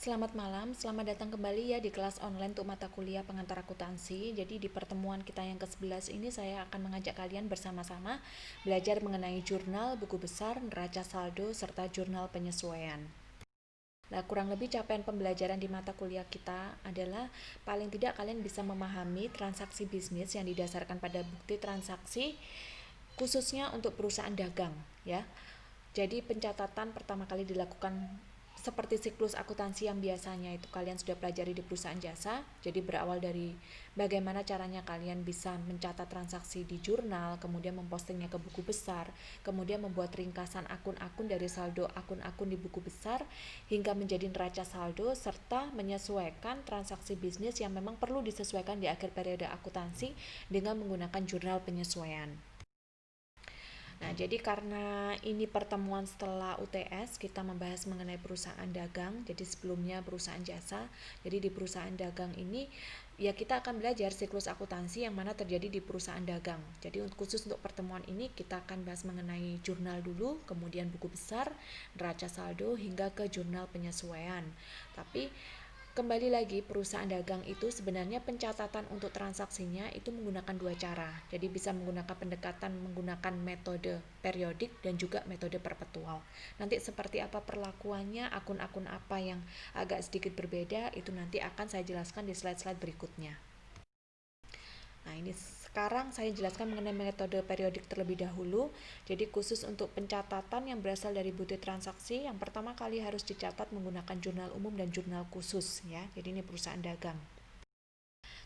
Selamat malam, selamat datang kembali ya di kelas online untuk mata kuliah pengantar akuntansi. Jadi di pertemuan kita yang ke-11 ini saya akan mengajak kalian bersama-sama belajar mengenai jurnal, buku besar, neraca saldo, serta jurnal penyesuaian. Nah, kurang lebih capaian pembelajaran di mata kuliah kita adalah paling tidak kalian bisa memahami transaksi bisnis yang didasarkan pada bukti transaksi khususnya untuk perusahaan dagang ya. Jadi pencatatan pertama kali dilakukan seperti siklus akuntansi yang biasanya itu kalian sudah pelajari di perusahaan jasa. Jadi berawal dari bagaimana caranya kalian bisa mencatat transaksi di jurnal, kemudian mempostingnya ke buku besar, kemudian membuat ringkasan akun-akun dari saldo akun-akun di buku besar hingga menjadi neraca saldo, serta menyesuaikan transaksi bisnis yang memang perlu disesuaikan di akhir periode akuntansi dengan menggunakan jurnal penyesuaian. Nah, jadi karena ini pertemuan setelah UTS, kita membahas mengenai perusahaan dagang. Jadi sebelumnya perusahaan jasa. Jadi di perusahaan dagang ini ya kita akan belajar siklus akuntansi yang mana terjadi di perusahaan dagang. Jadi khusus untuk pertemuan ini kita akan bahas mengenai jurnal dulu, kemudian buku besar, neraca saldo hingga ke jurnal penyesuaian. Tapi kembali lagi, perusahaan dagang itu sebenarnya pencatatan untuk transaksinya itu menggunakan dua cara. Jadi bisa menggunakan pendekatan menggunakan metode periodik dan juga metode perpetual. Nanti seperti apa perlakuannya, akun-akun apa yang agak sedikit berbeda, itu nanti akan saya jelaskan di slide-slide berikutnya. Nah, ini sekarang saya jelaskan mengenai metode periodik terlebih dahulu. Jadi khusus untuk pencatatan yang berasal dari bukti transaksi, yang pertama kali harus dicatat menggunakan jurnal umum dan jurnal khusus ya. Jadi ini perusahaan dagang.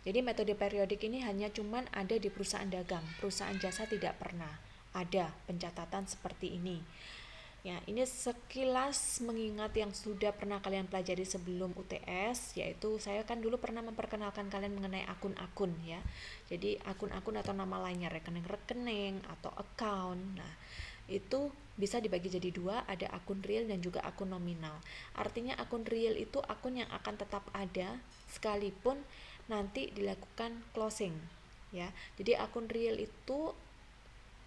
Jadi metode periodik ini hanya cuman ada di perusahaan dagang. Perusahaan jasa tidak pernah ada pencatatan seperti ini. Ya, ini sekilas mengingat yang sudah pernah kalian pelajari sebelum UTS, yaitu saya kan dulu pernah memperkenalkan kalian mengenai akun-akun ya. Jadi akun-akun atau nama lainnya rekening-rekening atau account. Nah, itu bisa dibagi jadi dua, ada akun real dan juga akun nominal. Artinya akun real itu akun yang akan tetap ada sekalipun nanti dilakukan closing ya. Jadi akun real itu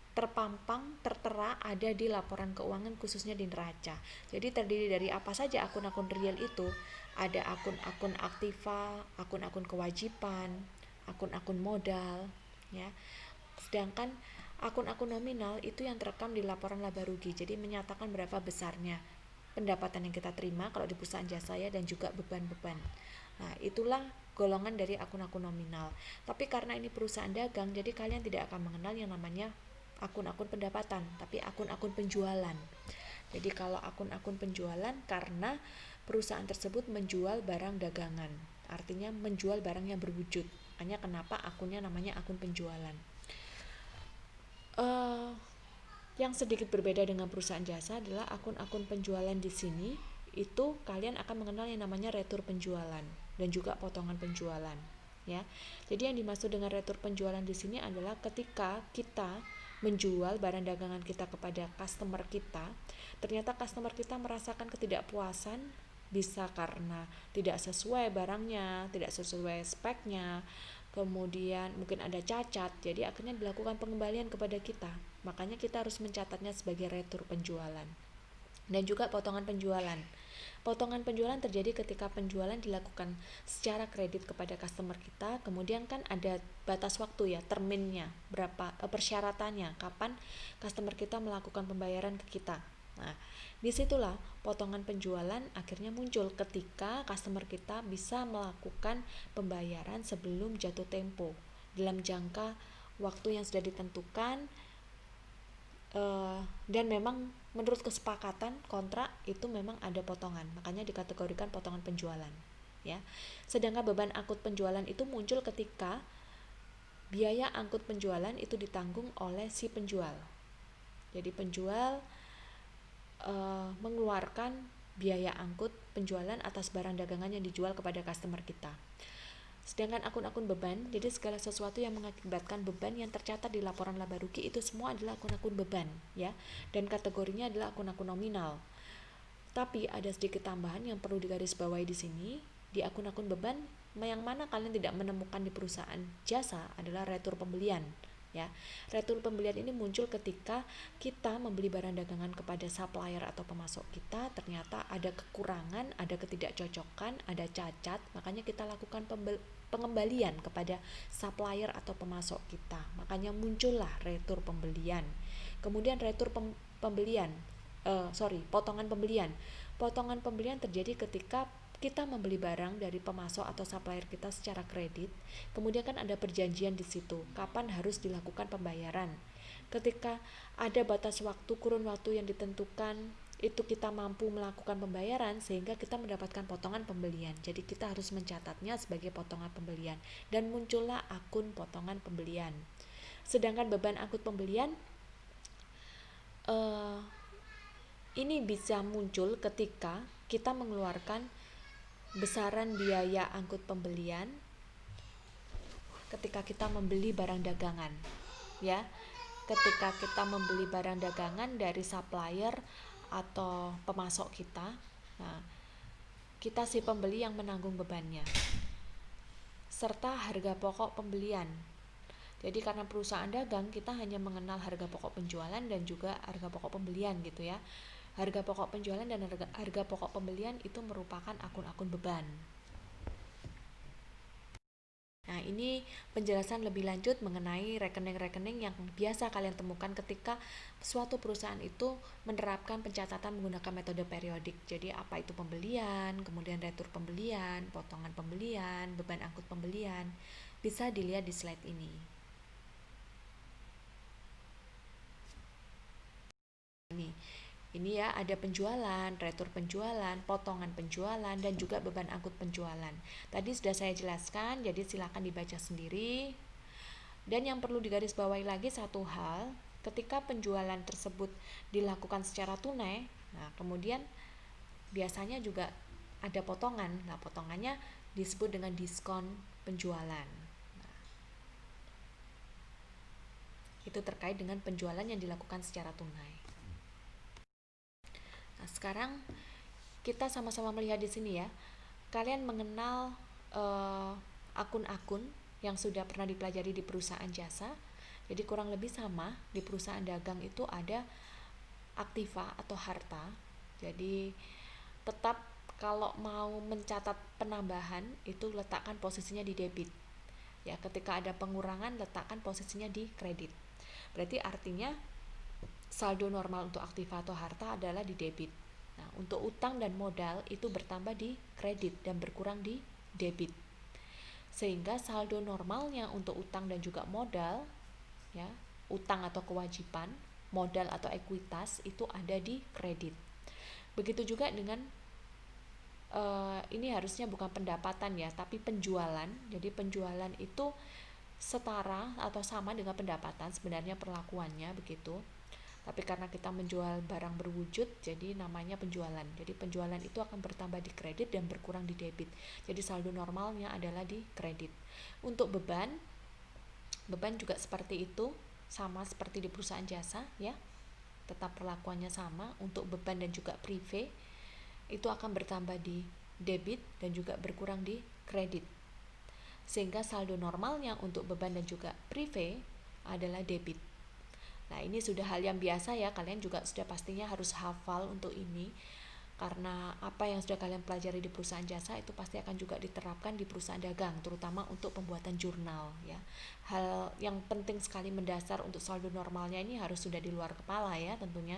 terpampang, tertera ada di laporan keuangan khususnya di neraca. Jadi terdiri dari apa saja akun-akun real itu? Ada akun-akun aktiva, akun-akun kewajiban, akun-akun modal, ya. Sedangkan akun-akun nominal itu yang terekam di laporan laba rugi. Jadi menyatakan berapa besarnya pendapatan yang kita terima kalau di perusahaan jasa ya, dan juga beban-beban. Nah, itulah golongan dari akun-akun nominal. Tapi karena ini perusahaan dagang, jadi kalian tidak akan mengenal yang namanya akun-akun pendapatan, tapi akun-akun penjualan. Jadi kalau akun-akun penjualan karena perusahaan tersebut menjual barang dagangan, artinya menjual barang yang berwujud. Makanya kenapa akunnya namanya akun penjualan. Yang sedikit berbeda dengan perusahaan jasa adalah akun-akun penjualan di sini itu kalian akan mengenal yang namanya retur penjualan dan juga potongan penjualan. Ya, jadi yang dimaksud dengan retur penjualan di sini adalah ketika kita menjual barang dagangan kita kepada customer kita, ternyata customer kita merasakan ketidakpuasan, bisa karena tidak sesuai barangnya, tidak sesuai speknya, kemudian mungkin ada cacat, jadi akhirnya dilakukan pengembalian kepada kita. Makanya kita harus mencatatnya sebagai retur penjualan. Dan juga potongan penjualan. Potongan penjualan terjadi ketika penjualan dilakukan secara kredit kepada customer kita, kemudian kan ada batas waktu ya, terminnya, berapa persyaratannya, kapan customer kita melakukan pembayaran ke kita. Nah, disitulah potongan penjualan akhirnya muncul ketika customer kita bisa melakukan pembayaran sebelum jatuh tempo dalam jangka waktu yang sudah ditentukan, dan memang menurut kesepakatan kontrak itu memang ada potongan, makanya dikategorikan potongan penjualan ya. Sedangkan beban angkut penjualan itu muncul ketika biaya angkut penjualan itu ditanggung oleh si penjual. Jadi penjual mengeluarkan biaya angkut penjualan atas barang dagangan yang dijual kepada customer kita. Sedangkan akun-akun beban, jadi segala sesuatu yang mengakibatkan beban yang tercatat di laporan laba rugi itu semua adalah akun-akun beban ya, dan kategorinya adalah akun-akun nominal. Tapi ada sedikit tambahan yang perlu digarisbawahi di sini. Di akun-akun beban yang mana kalian tidak menemukan di perusahaan jasa adalah retur pembelian. ya. Retur pembelian ini muncul ketika kita membeli barang dagangan kepada supplier atau pemasok kita, ternyata ada kekurangan, ada ketidakcocokan, ada cacat, makanya kita lakukan pengembalian kepada supplier atau pemasok kita. Makanya muncullah retur pembelian. Kemudian retur pembelian, potongan pembelian. Potongan pembelian terjadi ketika kita membeli barang dari pemasok atau supplier kita secara kredit, kemudian kan ada perjanjian di situ, kapan harus dilakukan pembayaran. Ketika ada batas waktu, kurun waktu yang ditentukan, itu kita mampu melakukan pembayaran sehingga kita mendapatkan potongan pembelian. Jadi kita harus mencatatnya sebagai potongan pembelian dan muncullah akun potongan pembelian. Sedangkan beban angkut pembelian ini bisa muncul ketika kita mengeluarkan besaran biaya angkut pembelian ketika kita membeli barang dagangan, ya. Ketika kita membeli barang dagangan dari supplier atau pemasok kita, nah, kita si pembeli yang menanggung bebannya, serta harga pokok pembelian. Jadi karena perusahaan dagang, kita hanya mengenal harga pokok penjualan dan juga harga pokok pembelian gitu ya. Harga pokok penjualan dan harga pokok pembelian itu merupakan akun-akun beban. Nah, ini penjelasan lebih lanjut mengenai rekening-rekening yang biasa kalian temukan ketika suatu perusahaan itu menerapkan pencatatan menggunakan metode periodik. Jadi apa itu pembelian, kemudian retur pembelian, potongan pembelian, beban angkut pembelian. Bisa dilihat di slide ini. Ini ya, ada penjualan, retur penjualan, potongan penjualan, dan juga beban angkut penjualan. Tadi sudah saya jelaskan, jadi silakan dibaca sendiri. Dan yang perlu digarisbawahi lagi satu hal, ketika penjualan tersebut dilakukan secara tunai, nah kemudian biasanya juga ada potongan. Nah, potongannya disebut dengan diskon penjualan. Nah, itu terkait dengan penjualan yang dilakukan secara tunai. Nah, sekarang kita sama-sama melihat di sini ya. Kalian mengenal akun-akun yang sudah pernah dipelajari di perusahaan jasa. Jadi kurang lebih sama, di perusahaan dagang itu ada aktiva atau harta. Jadi tetap kalau mau mencatat penambahan itu letakkan posisinya di debit. Ya, ketika ada pengurangan letakkan posisinya di kredit. Berarti artinya saldo normal untuk aktiva atau harta adalah di debit. Nah, untuk utang dan modal itu bertambah di kredit dan berkurang di debit. Sehingga saldo normalnya untuk utang dan juga modal, ya, utang atau kewajiban, modal atau ekuitas itu ada di kredit. Begitu juga dengan ini harusnya bukan pendapatan ya, tapi penjualan. Jadi penjualan itu setara atau sama dengan pendapatan sebenarnya perlakuannya begitu. Tapi karena kita menjual barang berwujud, jadi namanya penjualan. Jadi penjualan itu akan bertambah di kredit dan berkurang di debit. Jadi saldo normalnya adalah di kredit. Untuk beban juga seperti itu, sama seperti di perusahaan jasa ya. Tetap perlakuannya sama. Untuk beban dan juga prive itu akan bertambah di debit dan juga berkurang di kredit. Sehingga saldo normalnya untuk beban dan juga prive adalah debit. Nah, ini sudah hal yang biasa ya, kalian juga sudah pastinya harus hafal untuk ini. Karena apa yang sudah kalian pelajari di perusahaan jasa itu pasti akan juga diterapkan di perusahaan dagang, terutama untuk pembuatan jurnal ya. Hal yang penting sekali mendasar untuk saldo normalnya ini harus sudah di luar kepala ya tentunya.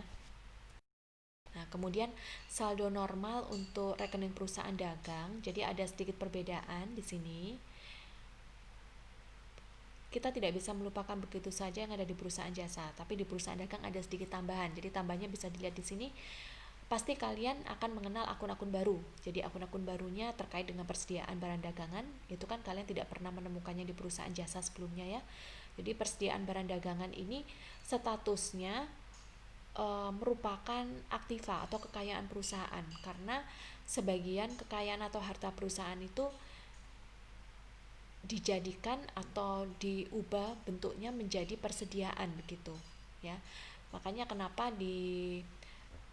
Nah, kemudian saldo normal untuk rekening perusahaan dagang, jadi ada sedikit perbedaan di sini. Kita tidak bisa melupakan begitu saja yang ada di perusahaan jasa, tapi di perusahaan dagang ada sedikit tambahan. Jadi tambahnya bisa dilihat di sini. Pasti kalian akan mengenal akun-akun baru. Jadi akun-akun barunya terkait dengan persediaan barang dagangan, itu kan kalian tidak pernah menemukannya di perusahaan jasa sebelumnya ya. Jadi persediaan barang dagangan ini statusnya merupakan aktiva atau kekayaan perusahaan, karena sebagian kekayaan atau harta perusahaan itu dijadikan atau diubah bentuknya menjadi persediaan begitu ya. Makanya kenapa di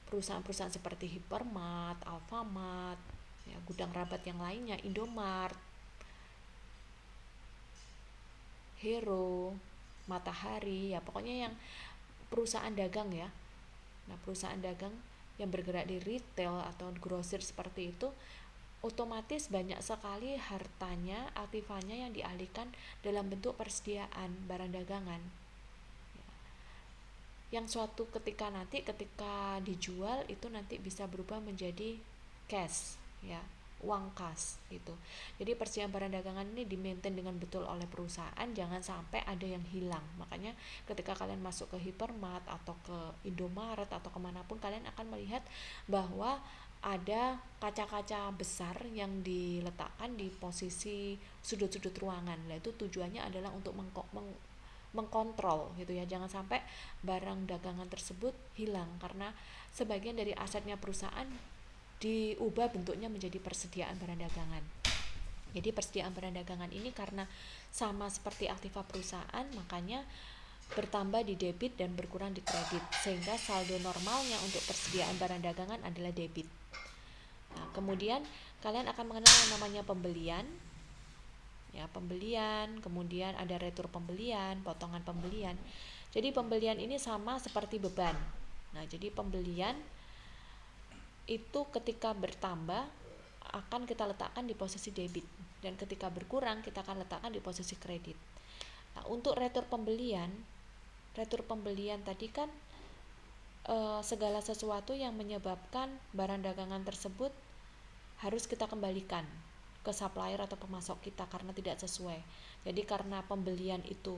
perusahaan-perusahaan seperti Hypermart, Alfamart, ya, gudang rabat yang lainnya, Indomart, Hero, Matahari, ya pokoknya yang perusahaan dagang ya. Nah, perusahaan dagang yang bergerak di retail atau grosir seperti itu, otomatis banyak sekali hartanya, aktifannya yang dialihkan dalam bentuk persediaan barang dagangan. Yang suatu ketika dijual itu nanti bisa berubah menjadi cash, ya, uang kas gitu. Jadi persediaan barang dagangan ini di-maintain dengan betul oleh perusahaan, jangan sampai ada yang hilang. Makanya ketika kalian masuk ke hypermart atau ke Indomaret atau kemanapun, kalian akan melihat bahwa ada kaca-kaca besar yang diletakkan di posisi sudut-sudut ruangan. Nah, itu tujuannya adalah untuk mengkontrol gitu ya, jangan sampai barang dagangan tersebut hilang, karena sebagian dari asetnya perusahaan diubah bentuknya menjadi persediaan barang dagangan. Jadi persediaan barang dagangan ini karena sama seperti aktiva perusahaan, makanya bertambah di debit dan berkurang di kredit, sehingga saldo normalnya untuk persediaan barang dagangan adalah debit. Nah, kemudian kalian akan mengenal yang namanya pembelian, ya, pembelian, kemudian ada retur pembelian, potongan pembelian. Jadi pembelian ini sama seperti beban. Nah, jadi pembelian itu ketika bertambah akan kita letakkan di posisi debit, dan ketika berkurang kita akan letakkan di posisi kredit. Nah, untuk retur pembelian tadi kan segala sesuatu yang menyebabkan barang dagangan tersebut harus kita kembalikan ke supplier atau pemasok kita karena tidak sesuai. Jadi karena pembelian itu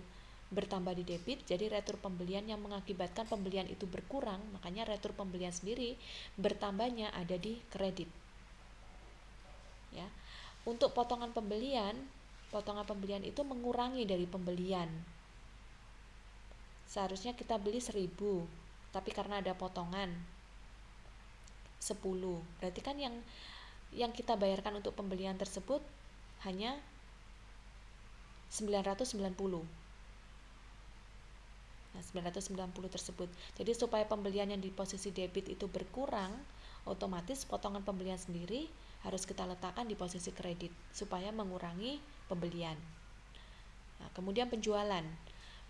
bertambah di debit, jadi retur pembelian yang mengakibatkan pembelian itu berkurang, makanya retur pembelian sendiri bertambahnya ada di kredit. Ya. Untuk potongan pembelian itu mengurangi dari pembelian. Seharusnya kita beli 1.000, tapi karena ada potongan 10, berarti kan yang kita bayarkan untuk pembelian tersebut hanya 990. Nah, 990 tersebut. Jadi supaya pembelian yang di posisi debit itu berkurang, otomatis potongan pembelian sendiri harus kita letakkan di posisi kredit supaya mengurangi pembelian. Nah, kemudian penjualan.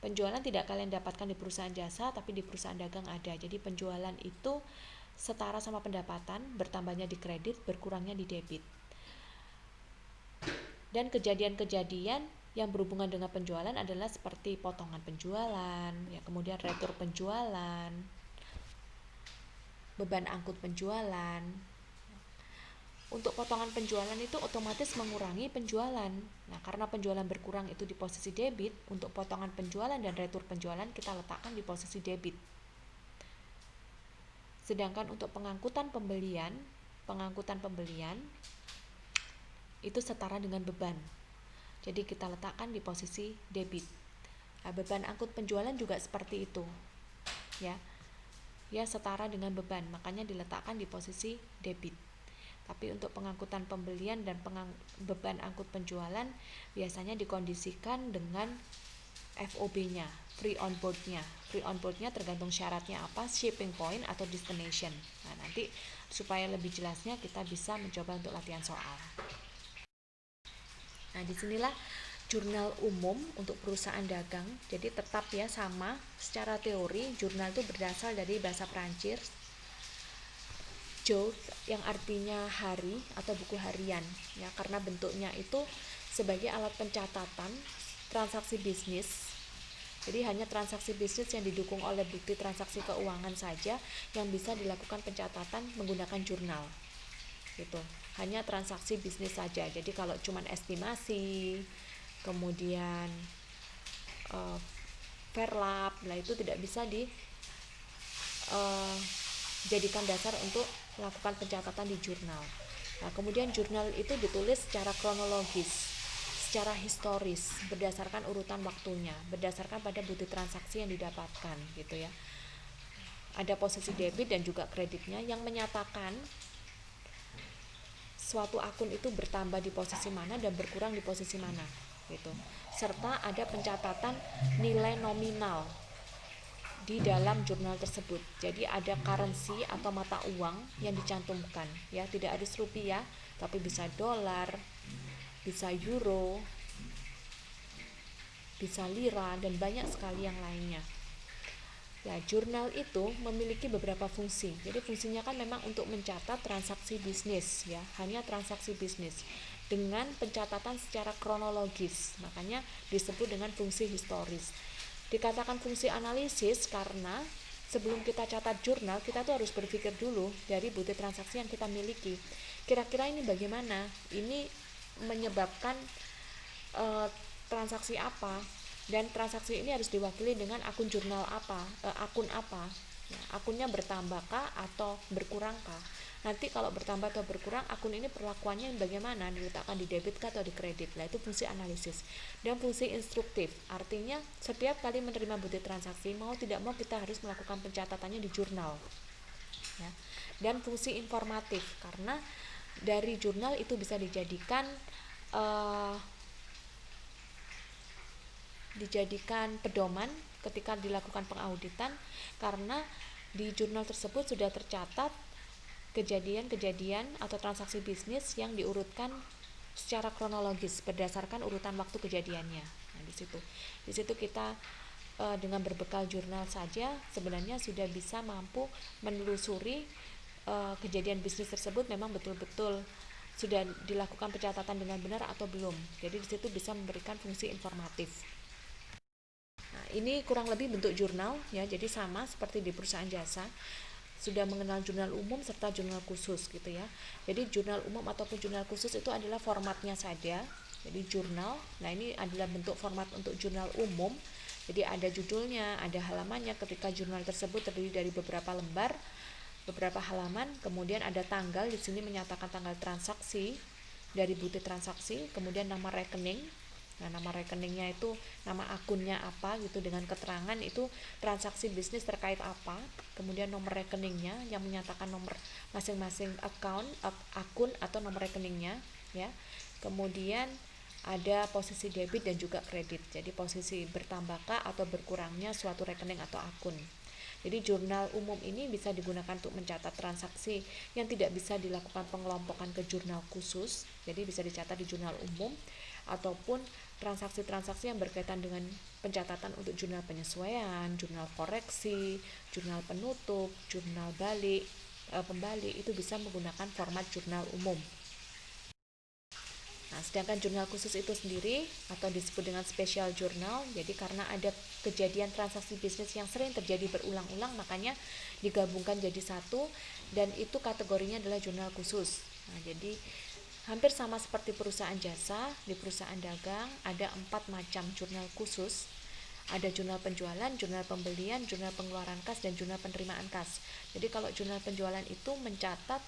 Penjualan tidak kalian dapatkan di perusahaan jasa, tapi di perusahaan dagang ada. Jadi penjualan itu setara sama pendapatan, bertambahnya di kredit, berkurangnya di debit. Dan kejadian-kejadian yang berhubungan dengan penjualan adalah seperti potongan penjualan, ya, kemudian retur penjualan, beban angkut penjualan. Untuk potongan penjualan itu otomatis mengurangi penjualan. Nah, karena penjualan berkurang itu di posisi debit, untuk potongan penjualan dan retur penjualan kita letakkan di posisi debit. Sedangkan untuk pengangkutan pembelian itu setara dengan beban. Jadi kita letakkan di posisi debit. Nah, beban angkut penjualan juga seperti itu. Ya. Ya, setara dengan beban, makanya diletakkan di posisi debit. Tapi untuk pengangkutan pembelian dan beban angkut penjualan biasanya dikondisikan dengan FOB-nya, free on board-nya. Free on board-nya tergantung syaratnya apa, shipping point atau destination. Nah, nanti supaya lebih jelasnya kita bisa mencoba untuk latihan soal. Nah, disinilah jurnal umum untuk perusahaan dagang. Jadi tetap ya sama, secara teori jurnal itu berasal dari bahasa Prancis, jour, yang artinya hari atau buku harian, ya, karena bentuknya itu sebagai alat pencatatan transaksi bisnis. Jadi hanya transaksi bisnis yang didukung oleh bukti transaksi keuangan saja yang bisa dilakukan pencatatan menggunakan jurnal. Gitu. Hanya transaksi bisnis saja. Jadi kalau cuman estimasi, kemudian verlap, itu tidak bisa dijadikan dasar untuk melakukan pencatatan di jurnal. Nah, kemudian jurnal itu ditulis secara kronologis, secara historis, berdasarkan urutan waktunya, berdasarkan pada bukti transaksi yang didapatkan, gitu ya. Ada posisi debit dan juga kreditnya yang menyatakan suatu akun itu bertambah di posisi mana dan berkurang di posisi mana, gitu. Serta ada pencatatan nilai nominal di dalam jurnal tersebut. Jadi ada currency atau mata uang yang dicantumkan, ya, tidak harus rupiah, tapi bisa dolar, bisa euro, bisa lira, dan banyak sekali yang lainnya. Ya, jurnal itu memiliki beberapa fungsi. Jadi fungsinya kan memang untuk mencatat transaksi bisnis, ya, hanya transaksi bisnis dengan pencatatan secara kronologis. Makanya disebut dengan fungsi historis. Dikatakan fungsi analisis karena sebelum kita catat jurnal, kita tuh harus berpikir dulu dari bukti transaksi yang kita miliki. Kira-kira ini bagaimana? Ini menyebabkan transaksi apa, dan transaksi ini harus diwakili dengan akun jurnal apa, akun apa, ya, akunnya bertambahkah atau berkurangkah. Nanti kalau bertambah atau berkurang, akun ini perlakuannya bagaimana, diletakkan di debit atau di kredit. Nah, itu fungsi analisis. Dan fungsi instruktif, artinya setiap kali menerima bukti transaksi, mau tidak mau kita harus melakukan pencatatannya di jurnal, ya. Dan fungsi informatif, karena dari jurnal itu bisa dijadikan pedoman ketika dilakukan pengauditan, karena di jurnal tersebut sudah tercatat kejadian-kejadian atau transaksi bisnis yang diurutkan secara kronologis berdasarkan urutan waktu kejadiannya. Nah, di situ kita dengan berbekal jurnal saja sebenarnya sudah bisa mampu menelusuri kejadian bisnis tersebut memang betul-betul sudah dilakukan pencatatan dengan benar atau belum. Jadi di situ bisa memberikan fungsi informatif. Nah, ini kurang lebih bentuk jurnal, ya. Jadi sama seperti di perusahaan jasa, sudah mengenal jurnal umum serta jurnal khusus, gitu ya. Jadi jurnal umum ataupun jurnal khusus itu adalah formatnya saja. Jadi jurnal, nah ini adalah bentuk format untuk jurnal umum. Jadi ada judulnya, ada halamannya. Ketika jurnal tersebut terdiri dari beberapa lembar, beberapa halaman, kemudian ada tanggal, di sini menyatakan tanggal transaksi dari bukti transaksi, kemudian nama rekening. Nah, nama rekeningnya itu nama akunnya apa gitu, dengan keterangan itu transaksi bisnis terkait apa. Kemudian nomor rekeningnya yang menyatakan nomor masing-masing akun atau nomor rekeningnya, ya. Kemudian ada posisi debit dan juga kredit. Jadi posisi bertambahkah atau berkurangnya suatu rekening atau akun. Jadi jurnal umum ini bisa digunakan untuk mencatat transaksi yang tidak bisa dilakukan pengelompokan ke jurnal khusus. Jadi bisa dicatat di jurnal umum, ataupun transaksi-transaksi yang berkaitan dengan pencatatan untuk jurnal penyesuaian, jurnal koreksi, jurnal penutup, jurnal pembalik, itu bisa menggunakan format jurnal umum. Nah, sedangkan jurnal khusus itu sendiri atau disebut dengan special journal, jadi karena ada kejadian transaksi bisnis yang sering terjadi berulang-ulang, makanya digabungkan jadi satu, dan itu kategorinya adalah jurnal khusus. Nah, jadi hampir sama seperti perusahaan jasa, di perusahaan dagang ada 4 macam jurnal khusus. Ada jurnal penjualan, jurnal pembelian, jurnal pengeluaran kas, dan jurnal penerimaan kas. Jadi kalau jurnal penjualan itu mencatat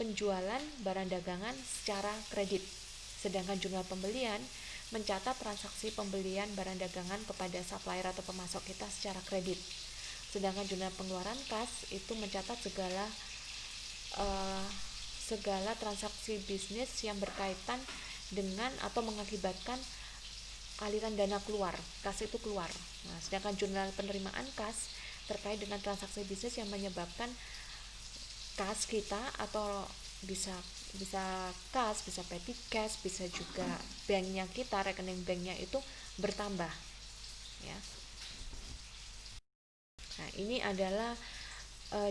penjualan barang dagangan secara kredit, sedangkan jurnal pembelian mencatat transaksi pembelian barang dagangan kepada supplier atau pemasok kita secara kredit, sedangkan jurnal pengeluaran kas itu mencatat segala transaksi bisnis yang berkaitan dengan atau mengakibatkan aliran dana keluar, kas itu keluar. Nah, sedangkan jurnal penerimaan kas terkait dengan transaksi bisnis yang menyebabkan kas kita, atau bisa kas, bisa petty cash, bisa juga banknya kita, rekening banknya itu bertambah, ya. Nah, ini adalah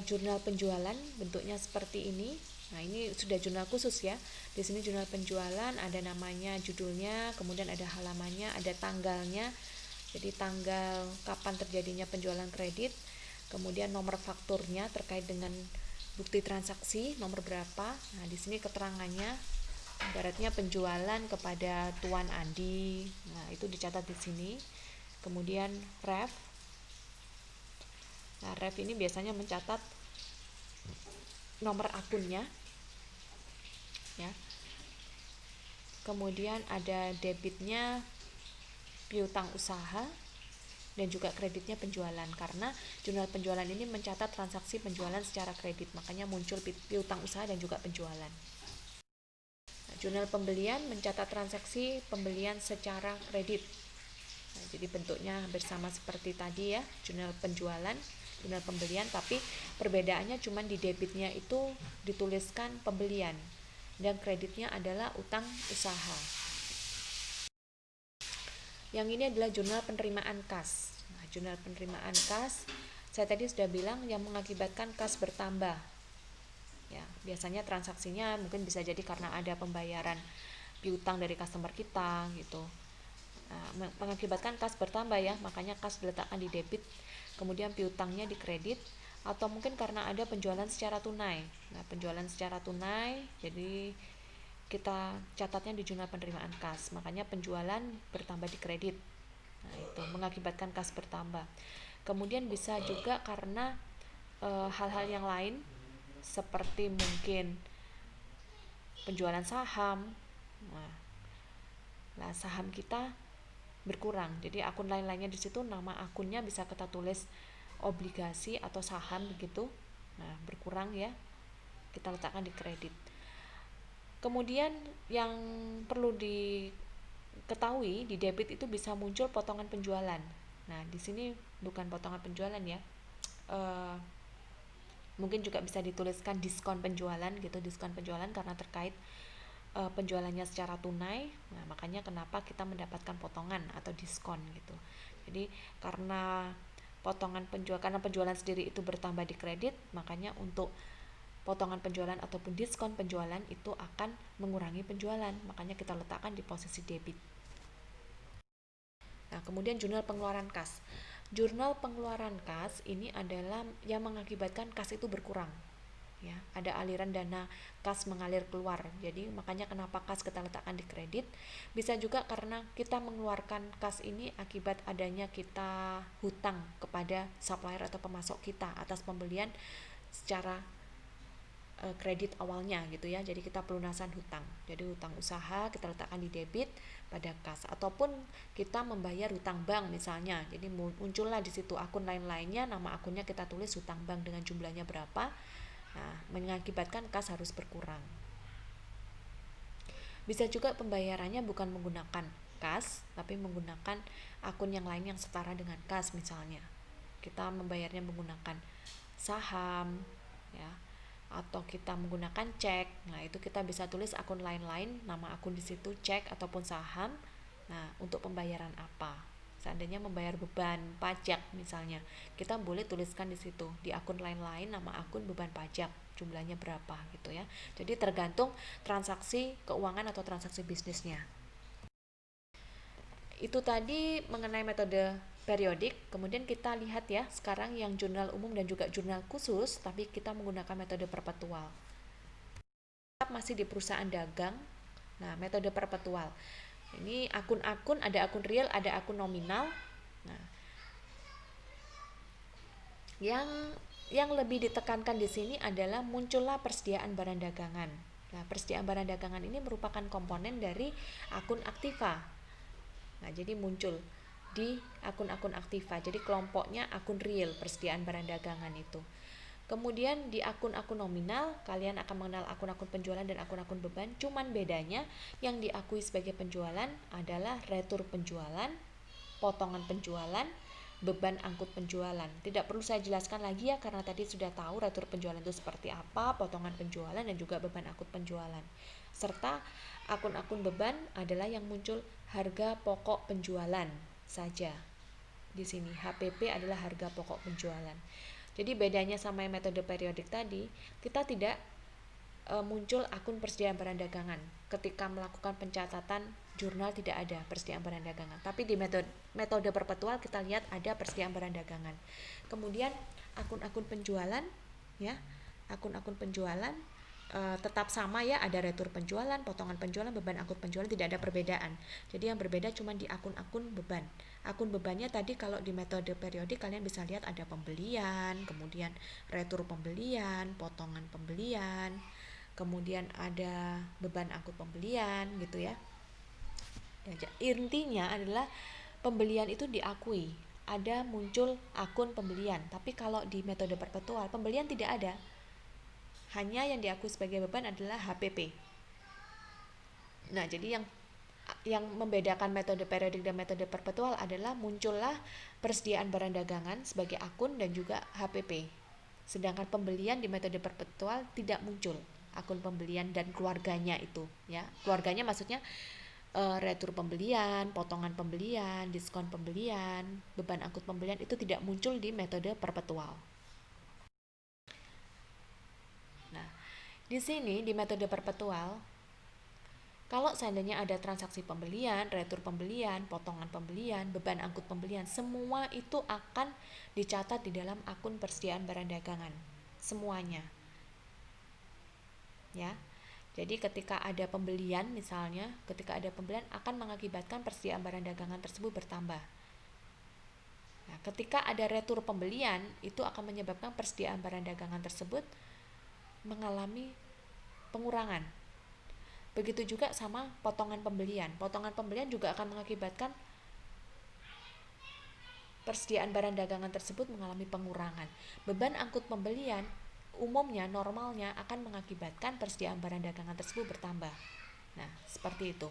jurnal penjualan, bentuknya seperti ini. Nah, ini sudah jurnal khusus, ya. Di sini jurnal penjualan ada namanya, judulnya, kemudian ada halamannya, ada tanggalnya. Jadi tanggal kapan terjadinya penjualan kredit, kemudian nomor fakturnya terkait dengan bukti transaksi nomor berapa. Nah, di sini keterangannya, ibaratnya penjualan kepada Tuan Andi. Nah, itu dicatat di sini. Kemudian ref. Nah, ref ini biasanya mencatat nomor akunnya, ya. Kemudian ada debitnya piutang usaha, dan juga kreditnya penjualan, karena jurnal penjualan ini mencatat transaksi penjualan secara kredit, makanya muncul piutang usaha dan juga penjualan. Nah, jurnal pembelian mencatat transaksi pembelian secara kredit. Nah, jadi bentuknya hampir sama seperti tadi, ya, jurnal penjualan, jurnal pembelian, tapi perbedaannya cuma di debitnya itu dituliskan pembelian dan kreditnya adalah utang usaha. Yang ini adalah jurnal penerimaan kas. Nah, jurnal penerimaan kas, saya tadi sudah bilang yang mengakibatkan kas bertambah. Ya, biasanya transaksinya mungkin bisa jadi karena ada pembayaran piutang dari customer kita gitu. Nah, mengakibatkan kas bertambah ya, makanya kas diletakkan di debit, kemudian piutangnya di kredit, atau mungkin karena ada penjualan secara tunai. Nah, penjualan secara tunai, jadi kita catatnya di jurnal penerimaan kas, makanya penjualan bertambah di kredit. Nah, itu mengakibatkan kas bertambah. Kemudian bisa juga karena hal-hal yang lain seperti mungkin penjualan saham. Nah, saham kita berkurang. Jadi akun lain-lainnya di situ, nama akunnya bisa kita tulis obligasi atau saham begitu. Nah, berkurang ya. Kita letakkan di kredit. Kemudian yang perlu diketahui, di debit itu bisa muncul potongan penjualan. Nah, di sini bukan potongan penjualan ya. Mungkin juga bisa dituliskan diskon penjualan gitu, diskon penjualan karena terkait penjualannya secara tunai. Nah, makanya kenapa kita mendapatkan potongan atau diskon gitu. Jadi karena karena penjualan sendiri itu bertambah di kredit, makanya untuk potongan penjualan ataupun diskon penjualan itu akan mengurangi penjualan, makanya kita letakkan di posisi debit. Nah, kemudian jurnal pengeluaran kas. Jurnal pengeluaran kas ini adalah yang mengakibatkan kas itu berkurang. Ya, ada aliran dana kas mengalir keluar. Jadi makanya kenapa kas kita letakkan di kredit. Bisa juga karena kita mengeluarkan kas ini akibat adanya kita hutang kepada supplier atau pemasok kita atas pembelian secara kredit awalnya gitu ya. Jadi kita pelunasan hutang. Jadi hutang usaha kita letakkan di debit pada kas, ataupun kita membayar hutang bank misalnya. Jadi muncullah di situ akun lain-lainnya, nama akunnya kita tulis hutang bank dengan jumlahnya berapa. Nah, mengakibatkan kas harus berkurang. Bisa juga pembayarannya bukan menggunakan kas, tapi menggunakan akun yang lain yang setara dengan kas misalnya. Kita membayarnya menggunakan saham, ya, atau kita menggunakan cek. Nah, itu kita bisa tulis akun lain-lain, nama akun di situ cek ataupun saham. Nah, untuk pembayaran apa? Seandainya membayar beban pajak misalnya, kita boleh tuliskan di situ di akun lain-lain nama akun beban pajak, jumlahnya berapa gitu ya. Jadi tergantung transaksi keuangan atau transaksi bisnisnya. Itu tadi mengenai metode periodik. Kemudian kita lihat ya sekarang yang jurnal umum dan juga jurnal khusus, tapi kita menggunakan metode perpetual. Masih di perusahaan dagang. Nah, metode perpetual. Ini akun-akun, ada akun real, ada akun nominal. Nah, yang lebih ditekankan di sini adalah muncullah persediaan barang dagangan. Nah, persediaan barang dagangan ini merupakan komponen dari akun aktiva. Nah, jadi muncul di akun-akun aktiva. Jadi kelompoknya akun real, persediaan barang dagangan itu. Kemudian di akun-akun nominal, kalian akan mengenal akun-akun penjualan dan akun-akun beban. Cuman bedanya yang diakui sebagai penjualan adalah retur penjualan, potongan penjualan, beban angkut penjualan. Tidak perlu saya jelaskan lagi ya, karena tadi sudah tahu retur penjualan itu seperti apa, potongan penjualan dan juga beban angkut penjualan. Serta akun-akun beban adalah yang muncul harga pokok penjualan saja. Di sini HPP adalah harga pokok penjualan. Jadi bedanya sama yang metode periodik tadi, kita tidak muncul akun persediaan barang dagangan. Ketika melakukan pencatatan jurnal tidak ada persediaan barang dagangan. Tapi di metode perpetual kita lihat ada persediaan barang dagangan. Kemudian akun-akun penjualan, ya, akun-akun penjualan tetap sama ya, ada retur penjualan, potongan penjualan, beban angkut penjualan, tidak ada perbedaan. Jadi yang berbeda cuma di akun-akun beban. Akun bebannya tadi kalau di metode periodik kalian bisa lihat ada pembelian, kemudian retur pembelian, potongan pembelian, kemudian ada beban angkut pembelian gitu ya. Intinya adalah pembelian itu diakui, ada muncul akun pembelian. Tapi kalau di metode perpetual pembelian tidak ada. Hanya yang diakui sebagai beban adalah HPP. Nah, jadi yang membedakan metode periodik dan metode perpetual adalah muncullah persediaan barang dagangan sebagai akun dan juga HPP. Sedangkan pembelian di metode perpetual tidak muncul akun pembelian dan keluarganya itu, ya. Keluarganya maksudnya retur pembelian, potongan pembelian, diskon pembelian, beban angkut pembelian itu tidak muncul di metode perpetual. Nah, di sini di metode perpetual, kalau seandainya ada transaksi pembelian, retur pembelian, potongan pembelian, beban angkut pembelian, semua itu akan dicatat di dalam akun persediaan barang dagangan. Semuanya. Ya. Jadi ketika ada pembelian misalnya, ketika ada pembelian akan mengakibatkan persediaan barang dagangan tersebut bertambah. Nah, ketika ada retur pembelian, itu akan menyebabkan persediaan barang dagangan tersebut mengalami pengurangan. Begitu juga sama potongan pembelian. Potongan pembelian juga akan mengakibatkan persediaan barang dagangan tersebut mengalami pengurangan. Beban angkut pembelian umumnya normalnya akan mengakibatkan persediaan barang dagangan tersebut bertambah. Nah, seperti itu.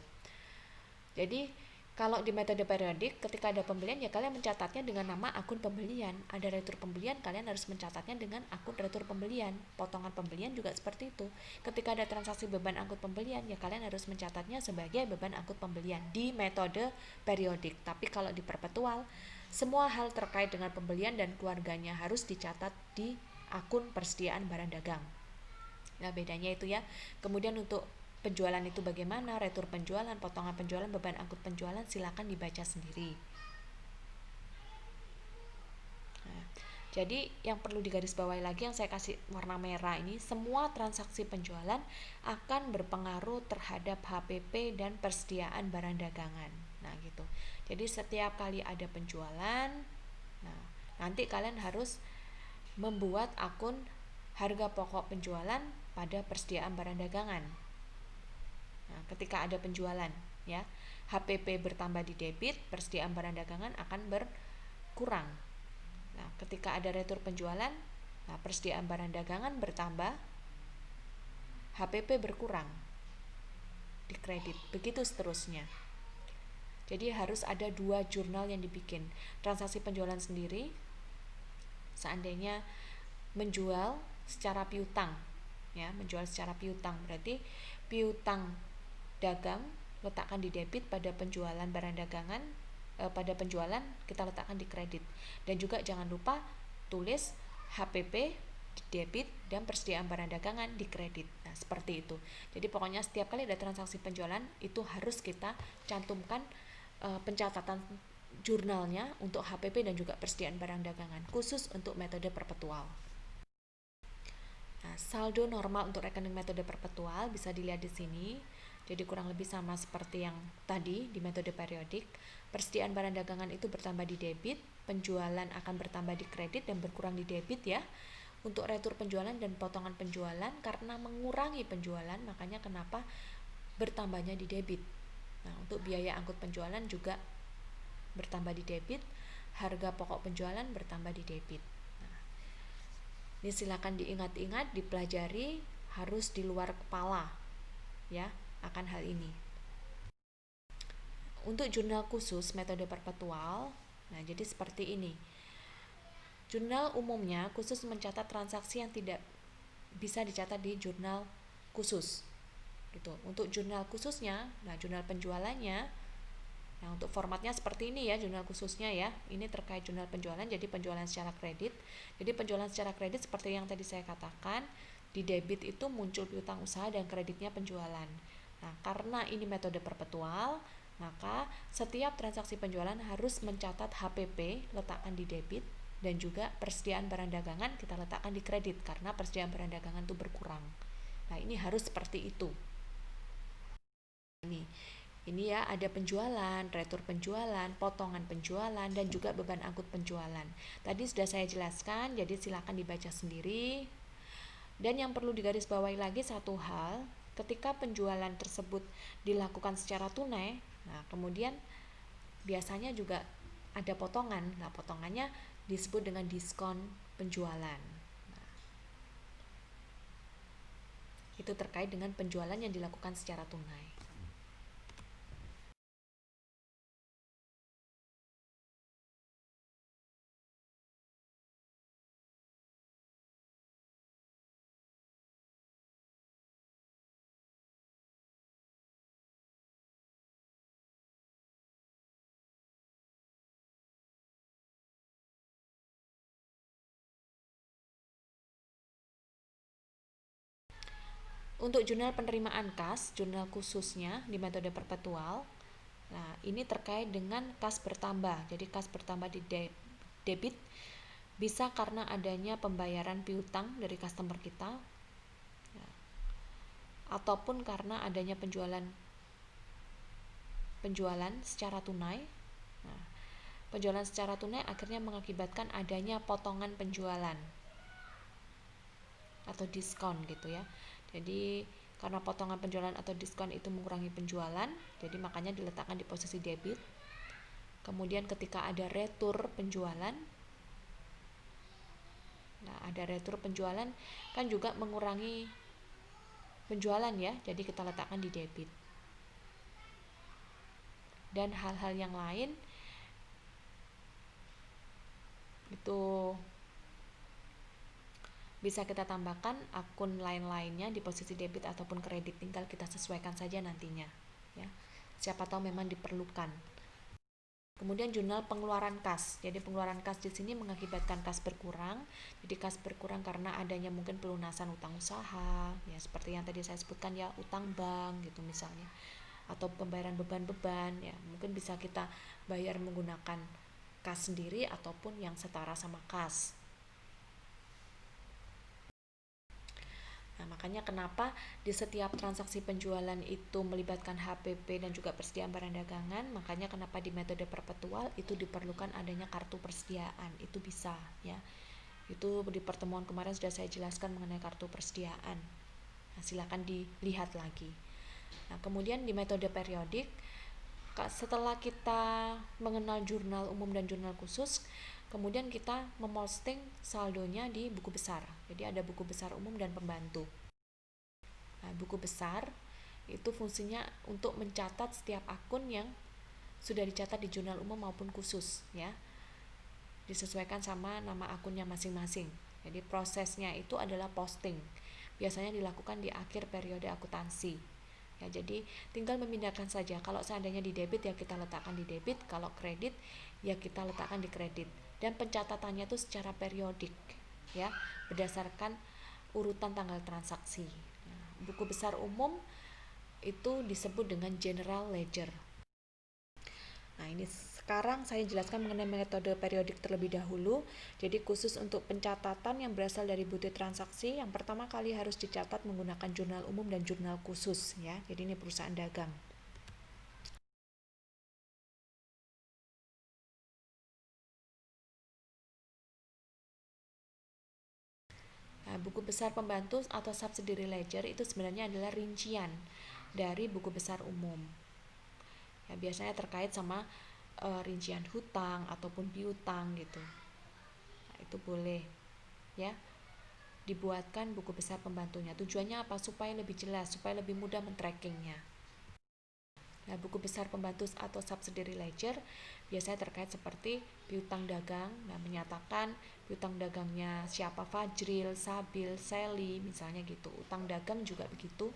Jadi, kalau di metode periodik, ketika ada pembelian ya kalian mencatatnya dengan nama akun pembelian. Ada retur pembelian, kalian harus mencatatnya dengan akun retur pembelian. Potongan pembelian juga seperti itu. Ketika ada transaksi beban angkut pembelian, ya kalian harus mencatatnya sebagai beban angkut pembelian di metode periodik. Tapi kalau di perpetual, semua hal terkait dengan pembelian dan keluarganya harus dicatat di akun persediaan barang dagang. Nah, bedanya itu ya. Kemudian untuk penjualan itu bagaimana, retur penjualan, potongan penjualan, beban angkut penjualan, silakan dibaca sendiri. Nah, jadi yang perlu digarisbawahi lagi yang saya kasih warna merah ini, semua transaksi penjualan akan berpengaruh terhadap HPP dan persediaan barang dagangan. Nah, gitu. Jadi setiap kali ada penjualan, nah, nanti kalian harus membuat akun harga pokok penjualan pada persediaan barang dagangan. Nah, ketika ada penjualan, ya, HPP bertambah di debit, persediaan barang dagangan akan berkurang. Nah, ketika ada retur penjualan, nah, persediaan barang dagangan bertambah, HPP berkurang di kredit. Begitu seterusnya. Jadi harus ada 2 jurnal yang dibikin. Transaksi penjualan sendiri, seandainya menjual secara piutang, ya, menjual secara piutang berarti piutang dagang letakkan di debit, pada penjualan barang dagangan pada penjualan kita letakkan di kredit. Dan juga jangan lupa tulis HPP di debit dan persediaan barang dagangan di kredit. Nah, seperti itu. Jadi pokoknya setiap kali ada transaksi penjualan itu harus kita cantumkan pencatatan jurnalnya untuk HPP dan juga persediaan barang dagangan khusus untuk metode perpetual. Nah, saldo normal untuk rekening metode perpetual bisa dilihat di sini. Jadi kurang lebih sama seperti yang tadi di metode periodik. Persediaan barang dagangan itu bertambah di debit, penjualan akan bertambah di kredit dan berkurang di debit ya. Untuk retur penjualan dan potongan penjualan karena mengurangi penjualan, makanya kenapa bertambahnya di debit. Nah, untuk biaya angkut penjualan juga bertambah di debit, harga pokok penjualan bertambah di debit. Ini silakan diingat-ingat, dipelajari, harus di luar kepala ya akan hal ini. Untuk jurnal khusus metode perpetual, nah jadi seperti ini. Jurnal umumnya khusus mencatat transaksi yang tidak bisa dicatat di jurnal khusus. Gitu. Untuk jurnal khususnya, nah jurnal penjualannya, nah untuk formatnya seperti ini ya jurnal khususnya ya. Ini terkait jurnal penjualan, jadi penjualan secara kredit. Jadi penjualan secara kredit seperti yang tadi saya katakan, di debit itu muncul piutang usaha dan kreditnya penjualan. Nah, karena ini metode perpetual, maka setiap transaksi penjualan harus mencatat HPP, letakkan di debit, dan juga persediaan barang dagangan kita letakkan di kredit karena persediaan barang dagangan itu berkurang. Nah, ini harus seperti itu. Ini ya ada penjualan, retur penjualan, potongan penjualan, dan juga beban angkut penjualan. Tadi sudah saya jelaskan, jadi silakan dibaca sendiri. Dan yang perlu digarisbawahi lagi satu hal, ketika penjualan tersebut dilakukan secara tunai, nah kemudian biasanya juga ada potongan. Nah, potongannya disebut dengan diskon penjualan. Nah, itu terkait dengan penjualan yang dilakukan secara tunai. Untuk jurnal penerimaan kas, jurnal khususnya di metode perpetual, nah ini terkait dengan kas bertambah. Jadi kas bertambah di debit bisa karena adanya pembayaran piutang dari customer kita, ataupun karena adanya penjualan secara tunai. Nah, penjualan secara tunai akhirnya mengakibatkan adanya potongan penjualan atau diskon gitu ya. Jadi karena potongan penjualan atau diskon itu mengurangi penjualan, jadi makanya diletakkan di posisi debit. Kemudian ketika ada retur penjualan, nah ada retur penjualan kan juga mengurangi penjualan ya, jadi kita letakkan di debit. Dan hal-hal yang lain itu bisa kita tambahkan akun lain-lainnya di posisi debit ataupun kredit, tinggal kita sesuaikan saja nantinya ya. Siapa tahu memang diperlukan. Kemudian jurnal pengeluaran kas. Jadi pengeluaran kas di sini mengakibatkan kas berkurang. Jadi kas berkurang karena adanya mungkin pelunasan utang usaha, ya seperti yang tadi saya sebutkan ya, utang bank gitu misalnya. Atau pembayaran beban-beban ya, mungkin bisa kita bayar menggunakan kas sendiri ataupun yang setara sama kas. Nah, makanya kenapa di setiap transaksi penjualan itu melibatkan HPP dan juga persediaan barang dagangan, makanya kenapa di metode perpetual itu diperlukan adanya kartu persediaan. Itu bisa ya. Itu di pertemuan kemarin sudah saya jelaskan mengenai kartu persediaan. Nah, silakan dilihat lagi. Nah, kemudian di metode periodik, setelah kita mengenal jurnal umum dan jurnal khusus, kemudian kita memposting saldonya di buku besar. Jadi ada buku besar umum dan pembantu. Nah, buku besar itu fungsinya untuk mencatat setiap akun yang sudah dicatat di jurnal umum maupun khusus ya. Disesuaikan sama nama akunnya masing-masing. Jadi prosesnya itu adalah posting. Biasanya dilakukan di akhir periode akuntansi. Ya, jadi tinggal memindahkan saja. Kalau seandainya di debit ya kita letakkan di debit, kalau kredit ya kita letakkan di kredit. Dan pencatatannya itu secara periodik ya, berdasarkan urutan tanggal transaksi. Nah, buku besar umum itu disebut dengan general ledger. Nah, ini sekarang saya jelaskan mengenai metode periodik terlebih dahulu. Jadi khusus untuk pencatatan yang berasal dari bukti transaksi, yang pertama kali harus dicatat menggunakan jurnal umum dan jurnal khusus ya. Jadi ini perusahaan dagang. Nah, buku besar pembantu atau subsidiary ledger itu sebenarnya adalah rincian dari buku besar umum. Ya, biasanya terkait sama rincian hutang ataupun piutang gitu. Nah, itu boleh ya dibuatkan buku besar pembantunya. Tujuannya apa? Supaya lebih jelas, supaya lebih mudah men-trackingnya. Nah, buku besar pembantu atau subsidiary ledger biasanya terkait seperti piutang dagang. Nah, menyatakan piutang dagangnya siapa, Fajril, Sabil, Sally, misalnya gitu. Utang dagang juga begitu.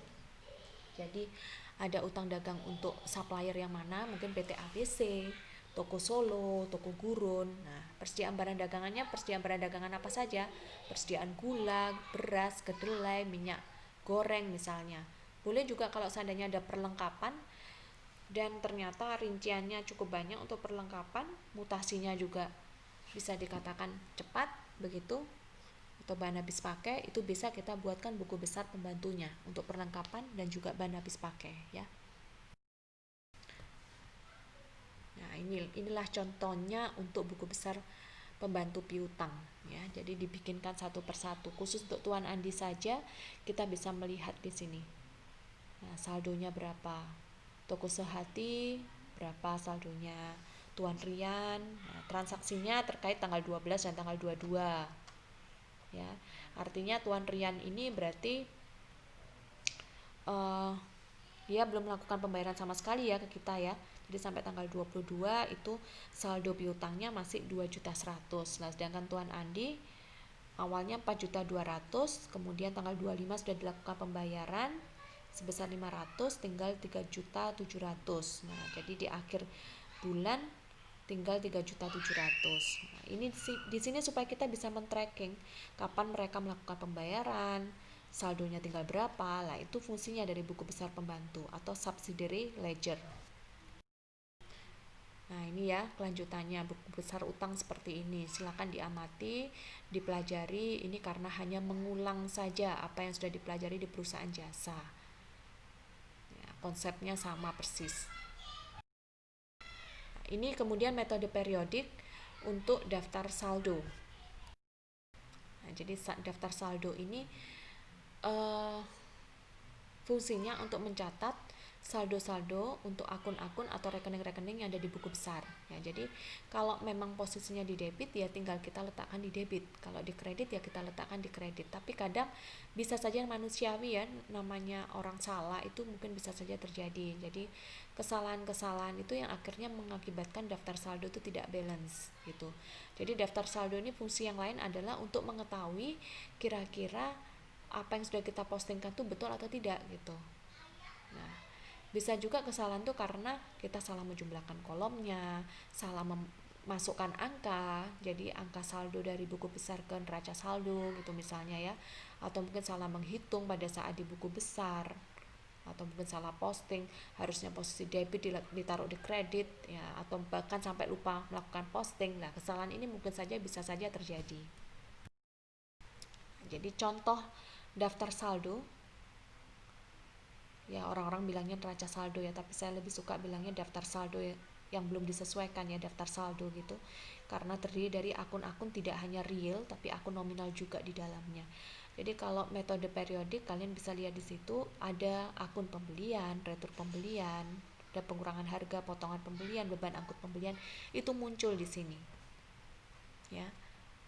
Jadi ada utang dagang untuk supplier yang mana, mungkin PT ABC, Toko Solo, Toko Gurun. Nah, persediaan barang dagangannya, persediaan barang dagangan apa saja? Persediaan gula, beras, kedelai, minyak goreng misalnya. Boleh juga kalau seandainya ada perlengkapan dan ternyata rinciannya cukup banyak untuk perlengkapan, mutasinya juga bisa dikatakan cepat begitu, atau bahan habis pakai, itu bisa kita buatkan buku besar pembantunya untuk perlengkapan dan juga bahan habis pakai ya. Nah, inilah contohnya untuk buku besar pembantu piutang ya. Jadi dibikinkan satu persatu. Khusus untuk Tuan Andi saja kita bisa melihat di sini. Nah, saldonya berapa? Toko Sehati berapa saldonya? Tuan Rian, nah, transaksinya terkait tanggal 12 dan tanggal 22. Ya, artinya Tuan Rian ini berarti dia belum melakukan pembayaran sama sekali ya ke kita ya. Jadi sampai tanggal 22 itu saldo piutangnya masih 2.100.000. Nah, sedangkan Tuan Andi awalnya 4.200.000, kemudian tanggal 25 sudah dilakukan pembayaran sebesar 500, tinggal 3.700.000. Nah, jadi di akhir bulan tinggal 3.700.000. Nah, ini di sini supaya kita bisa men-tracking kapan mereka melakukan pembayaran, saldonya tinggal berapa, lah itu fungsinya dari buku besar pembantu atau subsidiary ledger. Nah ini ya kelanjutannya, buku besar utang seperti ini, silakan diamati, dipelajari. Ini karena hanya mengulang saja apa yang sudah dipelajari di perusahaan jasa ya, konsepnya sama persis. Nah, ini kemudian metode periodik untuk daftar saldo. Nah, jadi daftar saldo ini fungsinya untuk mencatat saldo-saldo untuk akun-akun atau rekening-rekening yang ada di buku besar ya. Jadi kalau memang posisinya di debit ya tinggal kita letakkan di debit, kalau di kredit ya kita letakkan di kredit. Tapi kadang bisa saja manusiawi ya, namanya orang salah itu mungkin bisa saja terjadi. Jadi kesalahan-kesalahan itu yang akhirnya mengakibatkan daftar saldo itu tidak balance gitu. Jadi daftar saldo ini fungsi yang lain adalah untuk mengetahui kira-kira apa yang sudah kita postingkan tuh betul atau tidak gitu. Nah, bisa juga kesalahan tuh karena kita salah menjumlahkan kolomnya, salah memasukkan angka, jadi angka saldo dari buku besar ke neraca saldo gitu misalnya ya, atau mungkin salah menghitung pada saat di buku besar, atau mungkin salah posting, harusnya posisi debit ditaruh di kredit ya, atau bahkan sampai lupa melakukan posting. Nah, kesalahan ini mungkin saja bisa saja terjadi. Jadi contoh daftar saldo ya, orang-orang bilangnya neraca saldo ya, tapi saya lebih suka bilangnya daftar saldo ya, yang belum disesuaikan ya, daftar saldo gitu, karena terdiri dari akun-akun tidak hanya real tapi akun nominal juga di dalamnya. Jadi kalau metode periodik kalian bisa lihat di situ ada akun pembelian, retur pembelian, ada pengurangan harga, potongan pembelian, beban angkut pembelian, itu muncul di sini ya,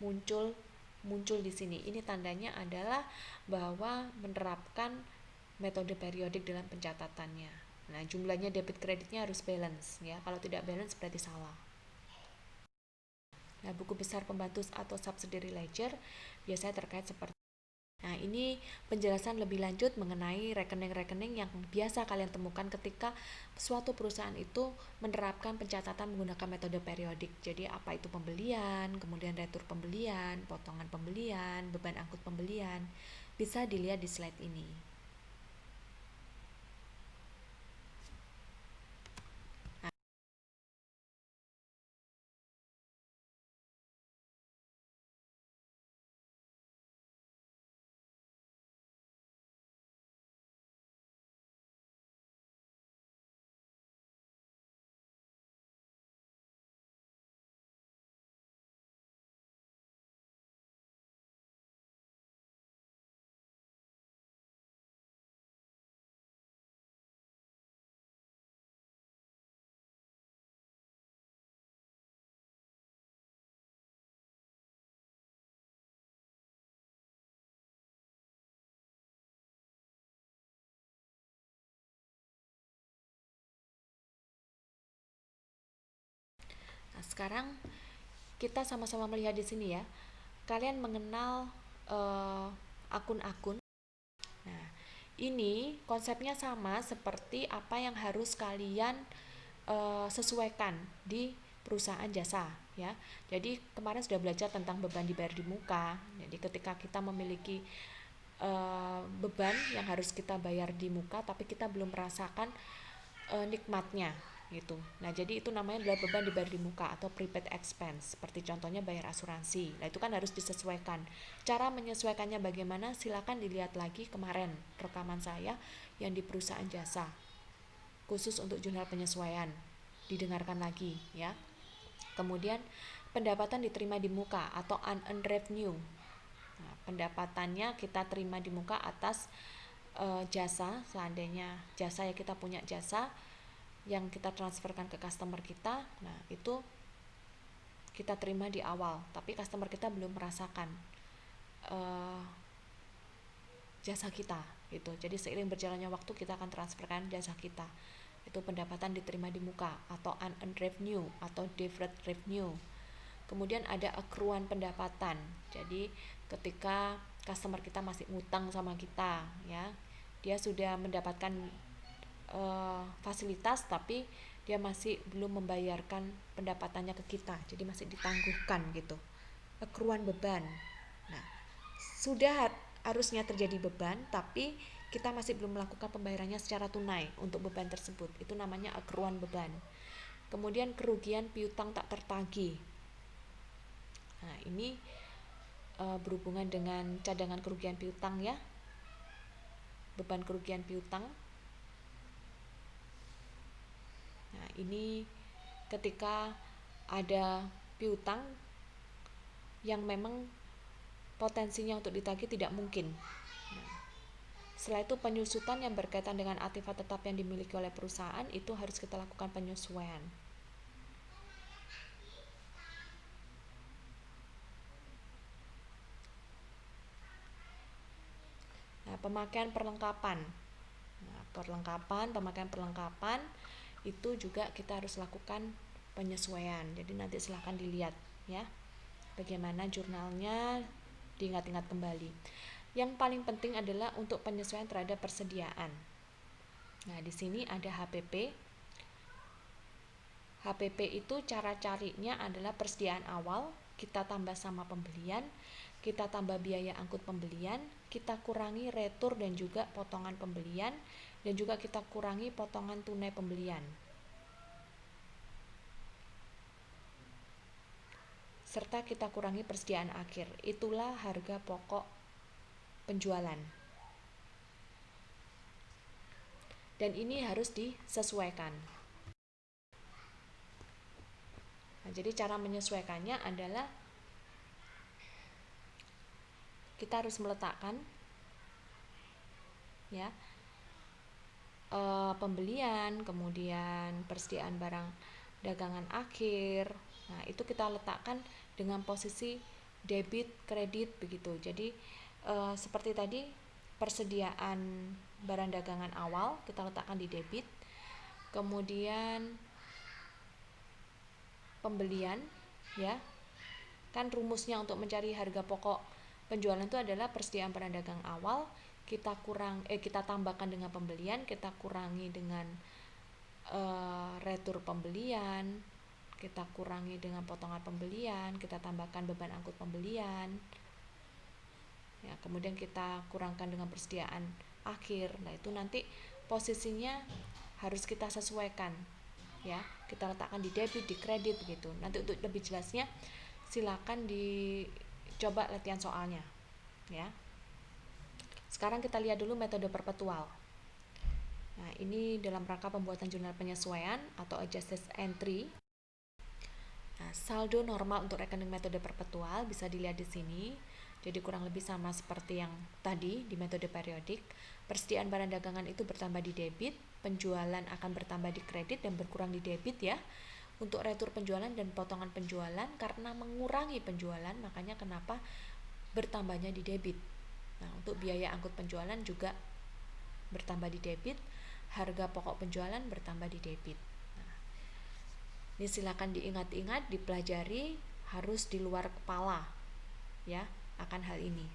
muncul di sini. Ini tandanya adalah bahwa menerapkan metode periodik dalam pencatatannya. Nah, jumlahnya debit kreditnya harus balance ya. Kalau tidak balance berarti salah. Nah, buku besar pembantu atau subsidiary ledger biasanya terkait seperti. Nah, ini penjelasan lebih lanjut mengenai rekening-rekening yang biasa kalian temukan ketika suatu perusahaan itu menerapkan pencatatan menggunakan metode periodik. Jadi, apa itu pembelian, kemudian retur pembelian, potongan pembelian, beban angkut pembelian. Bisa dilihat di slide ini. Nah, sekarang kita sama-sama melihat di sini ya. Kalian mengenal akun-akun. Nah, ini konsepnya sama seperti apa yang harus kalian sesuaikan di perusahaan jasa ya. Jadi kemarin sudah belajar tentang beban dibayar di muka. Jadi ketika kita memiliki beban yang harus kita bayar di muka tapi kita belum merasakan nikmatnya gitu. Nah, jadi itu namanya adalah beban dibayar di muka atau prepaid expense. Seperti contohnya bayar asuransi. Nah, itu kan harus disesuaikan. Cara menyesuaikannya bagaimana? Silakan dilihat lagi kemarin rekaman saya yang di perusahaan jasa. Khusus untuk jurnal penyesuaian. Didengarkan lagi ya. Kemudian pendapatan diterima di muka atau unearned revenue. Nah, pendapatannya kita terima di muka atas jasa, seandainya jasa ya, kita punya jasa yang kita transferkan ke customer kita. Nah, itu kita terima di awal, tapi customer kita belum merasakan jasa kita gitu. Jadi seiring berjalannya waktu kita akan transferkan jasa kita. Itu pendapatan diterima di muka atau unearned revenue atau deferred revenue. Kemudian ada accruan pendapatan. Jadi ketika customer kita masih ngutang sama kita ya, dia sudah mendapatkan fasilitas tapi dia masih belum membayarkan pendapatannya ke kita, jadi masih ditangguhkan gitu, accruan beban. Nah, sudah harusnya terjadi beban, tapi kita masih belum melakukan pembayarannya secara tunai untuk beban tersebut. Itu namanya akruan beban. Kemudian kerugian piutang tak tertagih. Nah, ini berhubungan dengan cadangan kerugian piutang ya. Beban kerugian piutang. Nah, ini ketika ada piutang yang memang potensinya untuk ditagih tidak mungkin. Setelah itu penyusutan yang berkaitan dengan aktiva tetap yang dimiliki oleh perusahaan itu harus kita lakukan penyesuaian. Nah, pemakaian perlengkapan. Nah, pemakaian perlengkapan itu juga kita harus lakukan penyesuaian. Jadi nanti silahkan dilihat ya, bagaimana jurnalnya, diingat-ingat kembali. Yang paling penting adalah untuk penyesuaian terhadap persediaan. Nah, di sini ada HPP. HPP itu cara carinya adalah persediaan awal, kita tambah sama pembelian, kita tambah biaya angkut pembelian, kita kurangi retur dan juga potongan pembelian, dan juga kita kurangi potongan tunai pembelian. Serta kita kurangi persediaan akhir. Itulah harga pokok penjualan. Dan ini harus disesuaikan. Nah, jadi cara menyesuaikannya adalah kita harus meletakkan ya pembelian, kemudian persediaan barang dagangan akhir. Nah, itu kita letakkan dengan posisi debit, kredit begitu. Jadi seperti tadi persediaan barang dagangan awal kita letakkan di debit. Kemudian pembelian ya. Kan rumusnya untuk mencari harga pokok penjualan itu adalah persediaan barang dagang awal kita tambahkan dengan pembelian, kita kurangi dengan retur pembelian, kita kurangi dengan potongan pembelian, kita tambahkan beban angkut pembelian. Ya, kemudian kita kurangkan dengan persediaan akhir. Nah, itu nanti posisinya harus kita sesuaikan. Ya, kita letakkan di debit, di kredit begitu. Nanti untuk lebih jelasnya silakan dicoba latihan soalnya. Ya. Sekarang kita lihat dulu metode perpetual. Nah, ini dalam rangka pembuatan jurnal penyesuaian atau adjusted entry. Nah, saldo normal untuk rekening metode perpetual bisa dilihat di sini. Jadi kurang lebih sama seperti yang tadi di metode periodik. Persediaan barang dagangan itu bertambah di debit, penjualan akan bertambah di kredit dan berkurang di debit ya. Untuk retur penjualan dan potongan penjualan karena mengurangi penjualan, makanya kenapa bertambahnya di debit. Nah, untuk biaya angkut penjualan juga bertambah di debit, harga pokok penjualan bertambah di debit. Nah, ini silakan diingat-ingat, dipelajari, harus di luar kepala ya akan hal ini.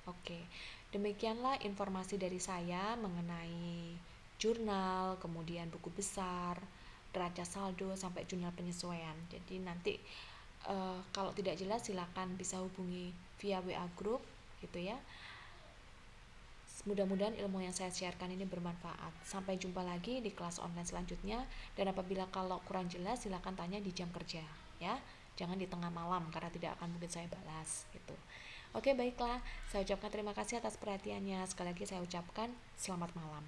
Oke, demikianlah informasi dari saya mengenai jurnal, kemudian buku besar, neraca saldo, sampai jurnal penyesuaian. Jadi nanti kalau tidak jelas silakan bisa hubungi via WA group gitu ya. Mudah-mudahan ilmu yang saya sharekan ini bermanfaat. Sampai jumpa lagi di kelas online selanjutnya. Dan apabila kalau kurang jelas silakan tanya di jam kerja ya. Jangan di tengah malam karena tidak akan mungkin saya balas gitu. Oke, baiklah. Saya ucapkan terima kasih atas perhatiannya. Sekali lagi saya ucapkan selamat malam.